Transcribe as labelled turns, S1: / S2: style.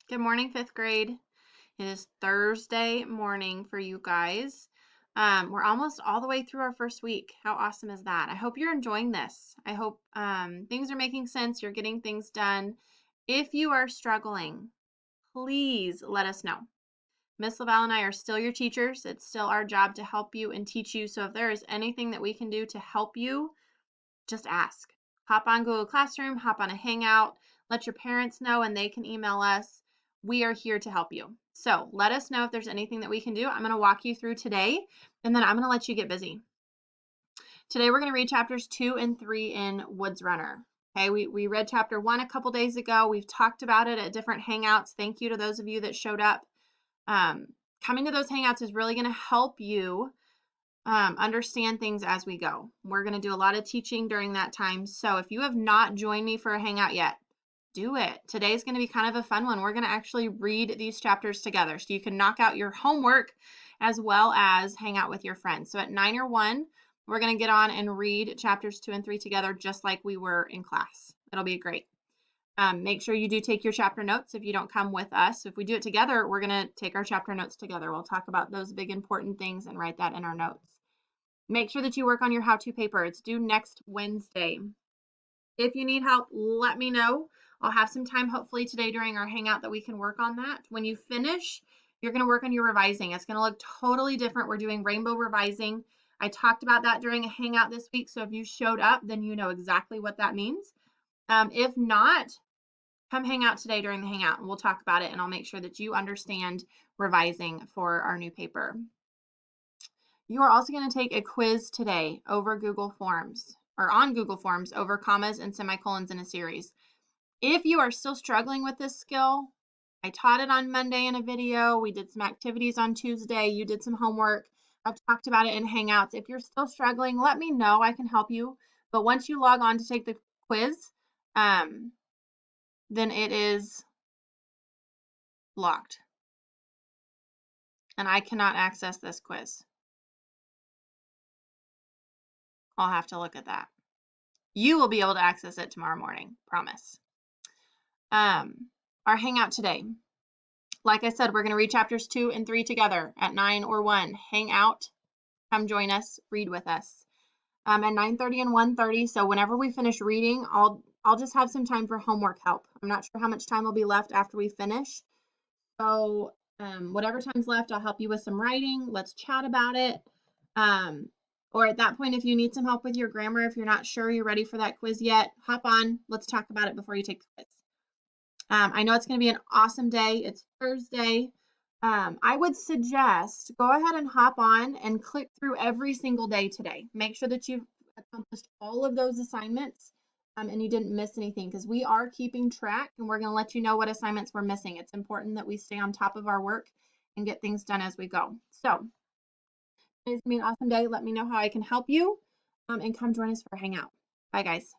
S1: Good morning, fifth grade. It is Thursday morning for you guys. We're almost all the way through our first week. How awesome is that? I hope you're enjoying this. I hope things are making sense. You're getting things done. If you are struggling, please let us know. Miss LaValle and I are still your teachers. It's still our job to help you and teach you. So if there is anything that we can do to help you, just ask. Hop on Google Classroom, hop on a Hangout, let your parents know, and they can email us. We are here to help you. So let us know if there's anything that we can do. I'm going to walk you through today, and then I'm going to let you get busy. Today we're going to read chapters 2 and 3 in Woods Runner. Okay, we read chapter 1 a couple days ago. We've talked about it at different Hangouts. Thank you to those of you that showed up. Coming to those Hangouts is really going to help you understand things as we go. We're going to do a lot of teaching during that time. So if you have not joined me for a Hangout yet, do it. Today's going to be kind of a fun one. We're going to actually read these chapters together so you can knock out your homework as well as hang out with your friends. So at 9 or 1, we're going to get on and read chapters 2 and 3 together just like we were in class. It'll be great. Make sure you do take your chapter notes if you don't come with us. If we do it together, we're going to take our chapter notes together. We'll talk about those big important things and write that in our notes. Make sure that you work on your how-to paper. It's due next Wednesday. If you need help, let me know. I'll have some time hopefully today during our Hangout that we can work on that. When you finish, you're going to work on your revising. It's going to look totally different. We're doing rainbow revising. I talked about that during a Hangout this week, so if you showed up, then you know exactly what that means. If not, come hang out today during the Hangout, and we'll talk about it, and I'll make sure that you understand revising for our new paper. You are also going to take a quiz today over Google Forms, or on Google Forms over commas and semicolons in a series. If you are still struggling with this skill, I taught it on Monday in a video. We did some activities on Tuesday. You did some homework. I've talked about it in Hangouts. If you're still struggling, let me know. I can help you. But once you log on to take the quiz, then it is locked. And I cannot access this quiz. I'll have to look at that. You will be able to access it tomorrow morning, promise. Our Hangout today. Like I said, we're going to read chapters 2 and 3 together at 9 or 1. Hang out, come join us, read with us. At 9:30 and 1:30, so whenever we finish reading, I'll just have some time for homework help. I'm not sure how much time will be left after we finish. So whatever time's left, I'll help you with some writing. Let's chat about it. Or at that point, if you need some help with your grammar, if you're not sure you're ready for that quiz yet, hop on. Let's talk about it before you take the quiz. I know it's going to be an awesome day. It's Thursday. I would suggest go ahead and hop on and click through every single day today. Make sure that you've accomplished all of those assignments and you didn't miss anything, because we are keeping track and we're going to let you know what assignments we're missing. It's important that we stay on top of our work and get things done as we go. So today's going to be an awesome day. Let me know how I can help you and come join us for a Hangout. Bye, guys.